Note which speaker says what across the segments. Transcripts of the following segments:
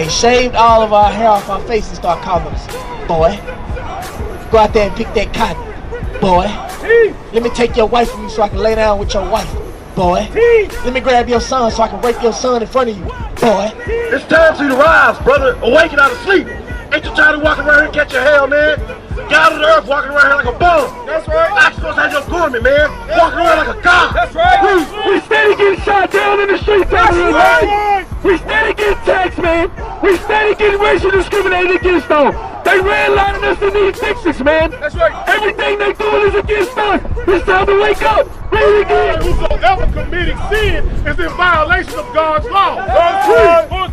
Speaker 1: They shaved all of our hair off our face and start calling us, boy. Go out there and pick that cotton, boy. Let me take your wife from you so I can lay down with your wife, boy. Let me grab your son so I can rape your son in front of you, boy.
Speaker 2: It's time for you to rise, brother. Awaken out of sleep. Ain't you tired of walking around here and catch your hell, man? God of the earth walking around here like a bum. That's right. I'm supposed to have your garment, man. Walking around like a god. That's right.
Speaker 3: We steady getting shot down in the streets, man. We steady getting taxed, man. We steady getting racial discriminated against, though. They redlining us in these fixes, man. That's right. Everything they doing is against us. It's time to wake up. Read it again.
Speaker 2: Whosoever committing sin is in violation of God's law. For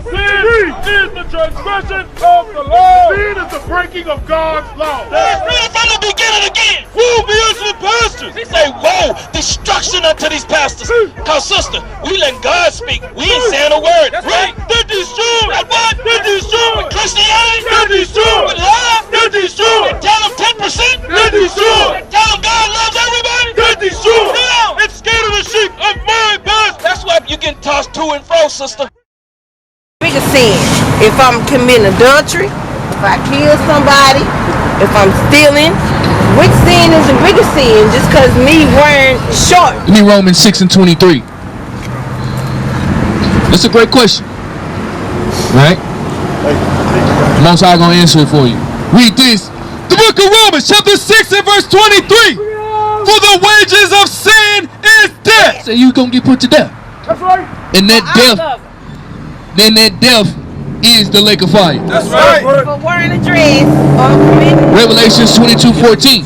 Speaker 2: sin is the transgression of the law. Sin is the breaking of God's law.
Speaker 4: Let's read from the beginning again. Woe be unto the pastors. He say, woe, destruction unto these pastors. Cause sister, we letting God speak. We ain't saying a word. That's right. They're destroyed. At what? They're destroyed. With Christianity. They're destroyed. With love. They're destroyed. And tell them 10%. They're destroyed. And tell them God loves everybody. They're destroyed. And scared of the sheep of my past. That's why you get tossed to and fro, sister.
Speaker 5: Bigger sin. If I'm committing adultery, if I kill somebody, if I'm stealing, which sin is the bigger sin? Just because me wearing short.
Speaker 6: Give me Romans 6:23. That's a great question. Right? Most High gonna answer it for you. Read this. The book of Romans, chapter 6 and verse 23. For the wages of sin is death. So you gonna get put to death.
Speaker 2: That's right.
Speaker 6: And that death, then that death is the lake of fire.
Speaker 2: That's right.
Speaker 5: For wearing a dress or committing.
Speaker 6: Revelations 22:14.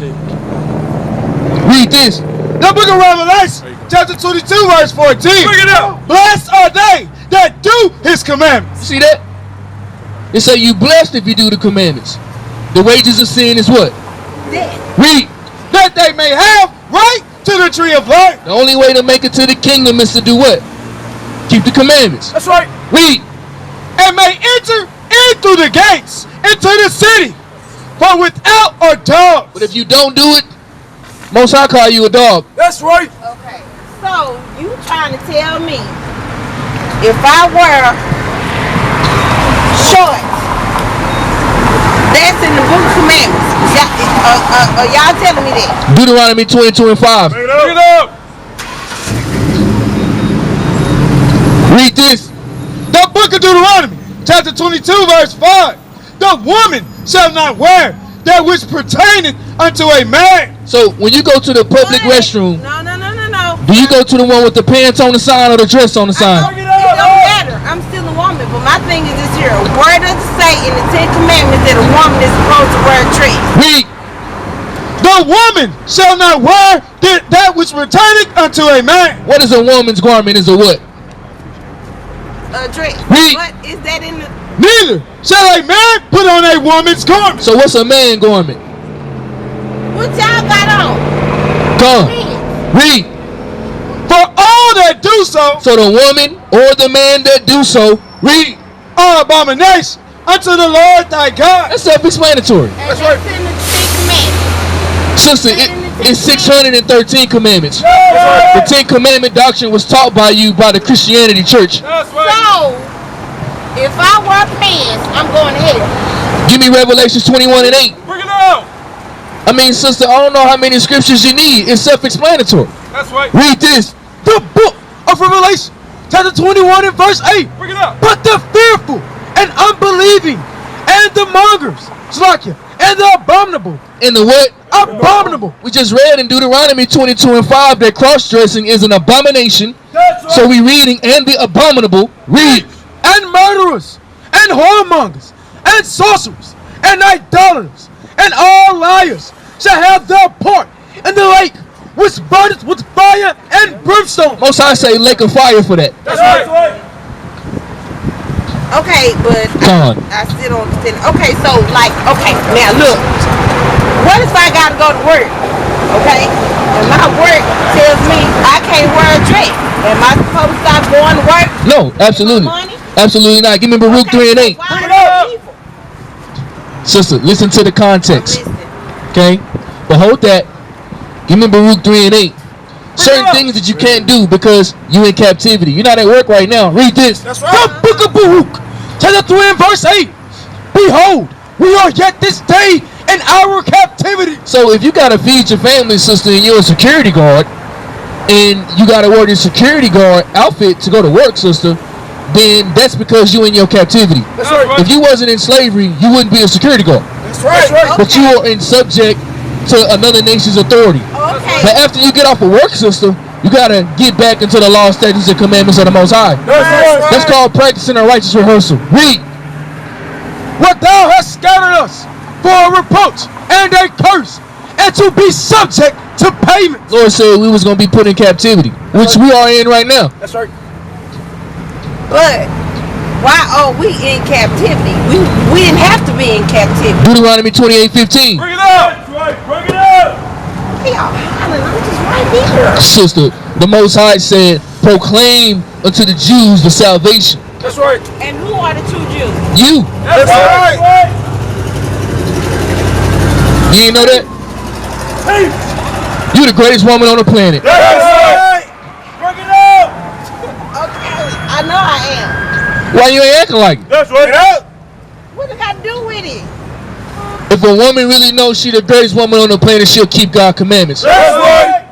Speaker 6: Read this.
Speaker 3: The book of Revelation, chapter 22, verse 14.
Speaker 2: Bring it up.
Speaker 3: Blessed are they that do his commandments.
Speaker 6: See that? It say you blessed if you do the commandments. The wages of sin is what?
Speaker 5: Death.
Speaker 6: Read.
Speaker 3: That they may have right to the tree of life.
Speaker 6: The only way to make it to the kingdom is to do what? Keep the commandments.
Speaker 3: That's right.
Speaker 6: Read.
Speaker 3: And may enter in through the gates into the city. For without are dogs.
Speaker 6: But if you don't do it, Most High call you a dog.
Speaker 3: That's right.
Speaker 5: Okay. So you trying to tell me if I wear shorts, that's in the book of commandments? Y'all telling me that?
Speaker 6: Deuteronomy 22:5.
Speaker 2: Bring it up.
Speaker 6: Read this.
Speaker 3: The book of Deuteronomy, chapter 22, verse 5. The woman shall not wear that which pertaineth unto a man.
Speaker 6: So when you go to the public restroom,
Speaker 5: No.
Speaker 6: do you go to the one with the pants on the sign or the dress on the sign?
Speaker 5: It don't matter. I'm still a woman, but my thing is this here. Where does it say in the 10 Commandments that a woman is supposed to wear a dress?
Speaker 6: Read.
Speaker 3: The woman shall not wear that which pertaineth unto a man.
Speaker 6: What is a woman's garment? Is a what?
Speaker 5: A dress.
Speaker 6: Read.
Speaker 5: What is that in the...
Speaker 3: Neither shall a man put on a woman's garment.
Speaker 6: So what's a man garment?
Speaker 5: What y'all got on?
Speaker 6: Come. Read.
Speaker 3: For all that do so,
Speaker 6: So the woman or the man that do so, read,
Speaker 3: are abomination unto the Lord thy God.
Speaker 6: That's self-explanatory.
Speaker 5: And that's right. In the 10 Commandments.
Speaker 6: Sister, it's 613 commandments. The 10 commandment doctrine was taught by you by the Christianity church.
Speaker 2: That's right.
Speaker 5: So, if I wear pants, I'm going to hell.
Speaker 6: Give me Revelations 21:8.
Speaker 2: Bring it up.
Speaker 6: I mean, sister, I don't know how many scriptures you need. It's self-explanatory.
Speaker 2: That's right.
Speaker 6: Read this.
Speaker 3: The book of Revelation, chapter 21 and verse 8.
Speaker 2: Bring it up.
Speaker 3: But the fearful and unbelieving and the mongers, and the abominable.
Speaker 6: In the what?
Speaker 3: Abominable.
Speaker 6: We just read in Deuteronomy 22:5 that cross-dressing is an abomination.
Speaker 3: That's right.
Speaker 6: So we reading and the abominable. Read.
Speaker 3: And murderers, and whoremongers, and sorcerers, and idolaters, and all liars shall have their part in the lake which burneth with fire and brimstone.
Speaker 6: Most High say lake of fire for that.
Speaker 2: That's right.
Speaker 5: Okay, but I still don't understand. Okay, so now look. What if I gotta go to work? Okay? And my work tells me I can't wear a dress. Am I supposed to stop going to work?
Speaker 6: No, absolutely. Absolutely not. Give me Baruch 3 and 8. Sister, listen to the context. Okay? But hold that. Give me Baruch 3 and 8. Certain things that you can't do because you in captivity. You're not at work right now. Read this.
Speaker 2: That's right.
Speaker 3: The book of Baruch,
Speaker 6: Chapter 3 and verse 8. Behold, we are yet this day in our captivity. So if you gotta feed your family, sister, and you're a security guard, and you gotta wear this security guard outfit to go to work, sister, then that's because you in your captivity.
Speaker 3: That's right.
Speaker 6: If you wasn't in slavery, you wouldn't be a security guard.
Speaker 3: That's right. That's right.
Speaker 6: But you are in subject to another nation's authority.
Speaker 5: Okay.
Speaker 6: But after you get off of work, sister, you gotta get back into the law, statutes, and commandments of the Most High.
Speaker 3: That's right.
Speaker 6: That's called practicing a righteous rehearsal. Read.
Speaker 3: What thou hast scattered us for a reproach and a curse, and to be subject to payment.
Speaker 6: Lord said we was gonna be put in captivity, which we are in right now.
Speaker 3: That's right.
Speaker 5: But why are we in captivity? We didn't have to be in captivity.
Speaker 6: Deuteronomy 28:15.
Speaker 3: Bring it up. That's right. Bring it up.
Speaker 5: Hey, I'm just right here.
Speaker 6: Sister, the Most High said, proclaim unto the Jews the salvation.
Speaker 3: That's right.
Speaker 5: And who are the two Jews?
Speaker 6: You.
Speaker 3: That's right.
Speaker 6: You ain't know that?
Speaker 3: Hey.
Speaker 6: You the greatest woman on the planet.
Speaker 3: That's right. Bring it up.
Speaker 5: Okay, I know I am.
Speaker 6: Why you ain't acting like it?
Speaker 3: That's right.
Speaker 5: What does that do with it?
Speaker 6: If a woman really knows she the greatest woman on the planet, she'll keep God's commandments.
Speaker 3: That's right.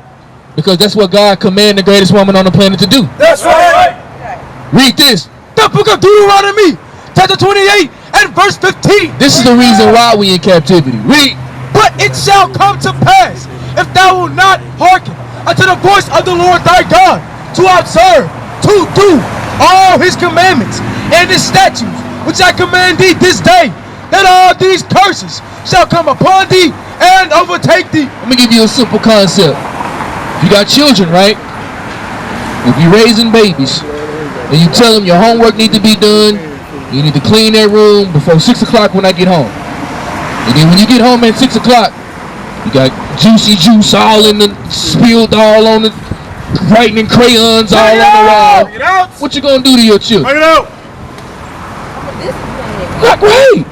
Speaker 6: Because that's what God commanded the greatest woman on the planet to do.
Speaker 3: That's right.
Speaker 6: Read this.
Speaker 3: The book of Deuteronomy, chapter 28 and verse 15.
Speaker 6: This is the reason why we in captivity. Read.
Speaker 3: But it shall come to pass, if thou wilt not hearken unto the voice of the Lord thy God, to observe, to do all his commandments and his statutes, which I command thee this day, that all these curses shall come upon thee and overtake thee.
Speaker 6: Let me give you a simple concept. You got children, right? If you're raising babies, and you tell them your homework needs to be done, you need to clean that room before 6 o'clock when I get home. And then when you get home at 6 o'clock, you got juicy juice all in the, spilled all on the, writing in crayons all on the wall.
Speaker 3: Bring it out.
Speaker 6: What you gonna do to your children?
Speaker 3: Bring it out.
Speaker 6: Not great.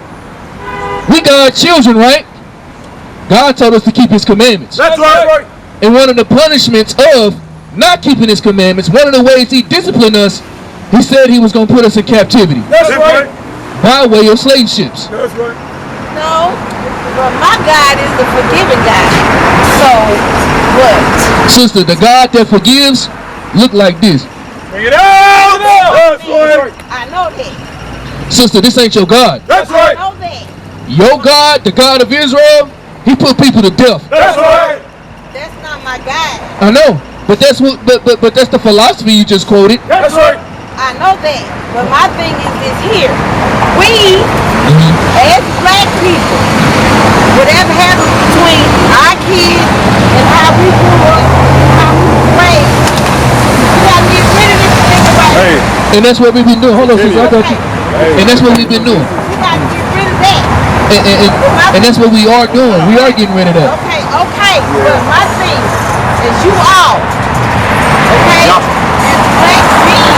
Speaker 6: We got children, right? God told us to keep his commandments.
Speaker 3: That's right.
Speaker 6: And one of the punishments of not keeping his commandments, one of the ways he disciplined us, he said he was going to put us in captivity.
Speaker 3: That's right.
Speaker 6: By way of slave ships.
Speaker 3: That's right.
Speaker 5: No, but my God is the forgiving God. So, what?
Speaker 6: Sister, the God that forgives look like this.
Speaker 3: Bring it out. That's right.
Speaker 5: I know that.
Speaker 6: Sister, this ain't your God.
Speaker 3: That's
Speaker 5: I
Speaker 3: right.
Speaker 5: know that.
Speaker 6: Your God, the God of Israel, he put people to death.
Speaker 3: That's right.
Speaker 5: That's not my God.
Speaker 6: I know, but that's what, but that's the philosophy you just quoted.
Speaker 3: That's right.
Speaker 5: I know that. But my thing is this here. We, as black people, whatever happens between our kids and how we grew up, how we were raised, we gotta get rid of this thing about it.
Speaker 3: Hey.
Speaker 6: And that's what we've been doing. Hold on, sister, I got you. And that's what we've been doing.
Speaker 5: We gotta get rid of that.
Speaker 6: And that's what we are doing. We are getting rid of that.
Speaker 5: Okay. But my thing is you all, okay, as black men,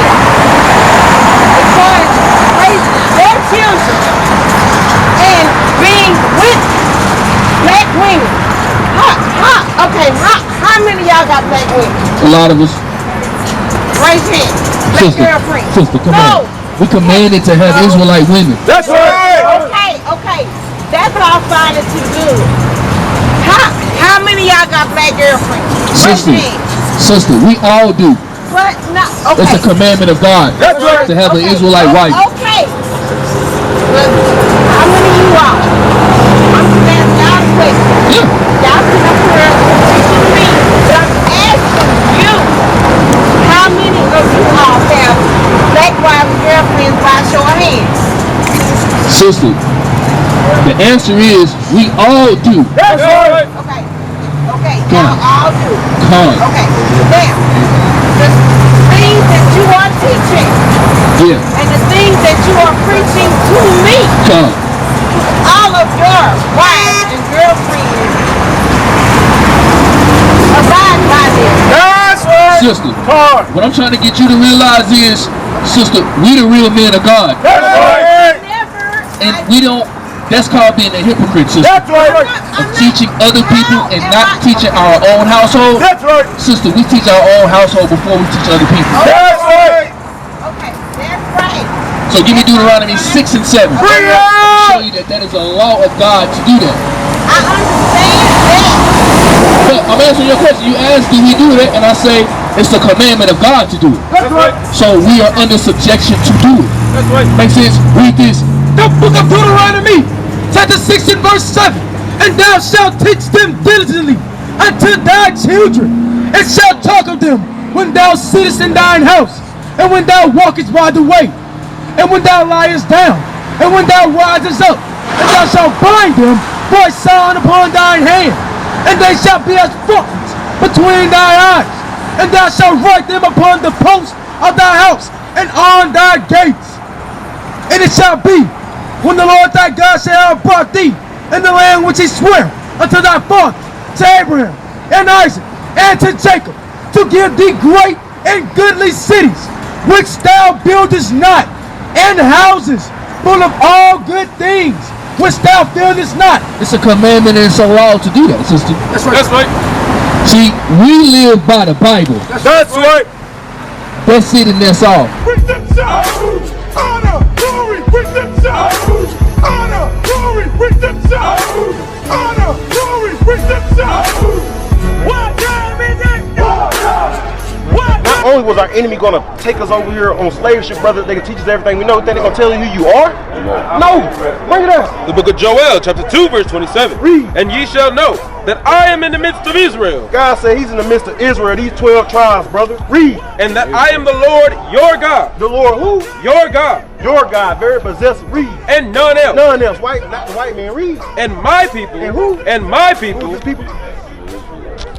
Speaker 5: as far as raising their children and being with black women. How many of y'all got black women?
Speaker 6: A lot of us.
Speaker 5: Raise hand. Black girlfriend.
Speaker 6: Sister, come on. We commanded to have Israelite women.
Speaker 3: That's right.
Speaker 5: Okay. That's all fine and too good. How many of y'all got black girlfriends?
Speaker 6: Sister, we all do.
Speaker 5: But not okay.
Speaker 6: It's a commandment of God.
Speaker 3: That's right.
Speaker 6: To have an Israelite wife.
Speaker 5: Okay. But how many of you all? I'm just asking y'all a question.
Speaker 6: Yeah.
Speaker 5: Y'all sit up here teaching me, but I'm asking you, how many of you all have black wives and girlfriends by show of hands?
Speaker 6: Sister, the answer is we all do.
Speaker 3: That's right.
Speaker 5: Okay.
Speaker 6: Come
Speaker 5: Y'all all do.
Speaker 6: Come on.
Speaker 5: Okay. Now, the things that you are teaching
Speaker 6: Yeah.
Speaker 5: and the things that you are preaching to me,
Speaker 6: Come.
Speaker 5: all of your wives and girlfriends abide by them.
Speaker 3: That's right.
Speaker 6: Sister,
Speaker 3: Hard.
Speaker 6: what I'm trying to get you to realize is, sister, we the real men of God.
Speaker 3: That's right.
Speaker 5: Never.
Speaker 6: And we don't, that's called being a hypocrite, sister.
Speaker 3: That's right.
Speaker 6: Of teaching other people and not teaching our own household.
Speaker 3: That's right.
Speaker 6: Sister, we teach our own household before we teach other people.
Speaker 3: That's right.
Speaker 5: Okay, that's right.
Speaker 6: So So give me Deuteronomy 6 and 7.
Speaker 3: Bring it
Speaker 6: I'll
Speaker 3: out!
Speaker 6: show you that that is a law of God to do that.
Speaker 5: I understand that.
Speaker 6: But I'm answering your question. You asked, do we do that? And I say, it's the commandment of God to do it.
Speaker 3: That's right.
Speaker 6: So we are under subjection to do it.
Speaker 3: That's right.
Speaker 6: Makes sense? Read this.
Speaker 3: The book of Deuteronomy, chapter 6 and verse 7. And thou shalt teach them diligently unto thy children, and shalt talk of them when thou sittest in thine house, and when thou walkest by the way, and when thou liest down, and when thou risest up, and thou shalt bind them for a sign upon thine hand, and they shall be as frontlet between thy eyes, and thou shalt write them upon the posts of thy house and on thy gates. And it shall be, when the Lord thy God shall have brought thee in the land which he sware unto thy fathers, to Abraham and Isaac and to Jacob, to give thee great and goodly cities, which thou buildest not, and houses full of all good things, which thou buildest not.
Speaker 6: It's a commandment and it's a law to do that, sister.
Speaker 3: That's right. That's right.
Speaker 6: See, we live by the Bible.
Speaker 3: That's right.
Speaker 6: That's it and that's all.
Speaker 2: Bring them shout. Honor, glory, bring them shout. Honor, glory, bring them shout. Honor, glory, bring them shout. What time is it?
Speaker 7: Not only was our enemy going to take us over here on slave ship, brother, they can teach us everything we know. Think they're going to tell you who you are? No. Bring it out.
Speaker 8: The book of Joel, chapter 2, verse 27.
Speaker 7: Read.
Speaker 8: And ye shall know that I am in the midst of Israel,
Speaker 7: God said he's in the midst of Israel, these 12 tribes, brother. Read.
Speaker 8: and that I am the Lord your God.
Speaker 7: The Lord who?
Speaker 8: Your God.
Speaker 7: Your God, very possessive. Read.
Speaker 8: And none else.
Speaker 7: None else. White, not the white man. Read.
Speaker 8: And my people.
Speaker 7: And who?
Speaker 8: And my
Speaker 7: Who
Speaker 8: people.
Speaker 7: is his people?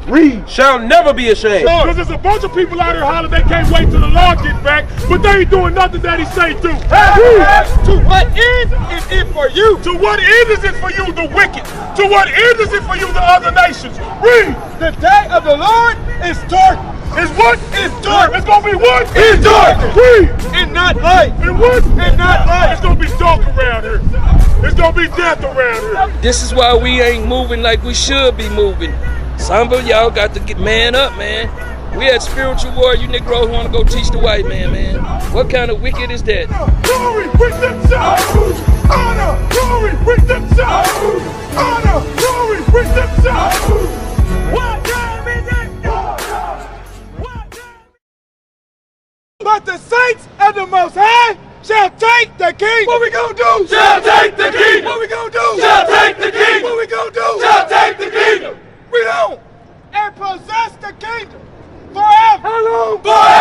Speaker 7: Read.
Speaker 8: Shall never be ashamed.
Speaker 2: Because there's a bunch of people out here hollering they can't wait till the Lord get back, but they ain't doing nothing that he say do.
Speaker 8: To what end is it for you?
Speaker 2: To what end is it for you, the wicked? To what end is it for you, the other nations? Read.
Speaker 8: The day of the Lord is dark.
Speaker 2: It's what?
Speaker 8: It's dark.
Speaker 2: It's gonna be what?
Speaker 8: It's dark.
Speaker 2: Read.
Speaker 8: And not light.
Speaker 2: And what?
Speaker 8: And not light.
Speaker 2: It's gonna be dark around here. It's gonna be death around here.
Speaker 9: This is why we ain't moving like we should be moving. Some of y'all got to get man up, man. We at spiritual war. You Negroes want to go teach the white man. What kind of wicked is that?
Speaker 2: Glory, bring them shout. Honor, glory, bring them shout. Honor, glory, bring them shout. What time is it? What time?
Speaker 3: But the saints of the Most High shall take the king. What we gonna do?
Speaker 8: Shall take the king.
Speaker 3: What we gonna do?
Speaker 8: Shall take the king.
Speaker 3: What we gonna do?
Speaker 8: Shall take the kingdom.
Speaker 3: We don't. And possess the kingdom forever.
Speaker 8: Forever.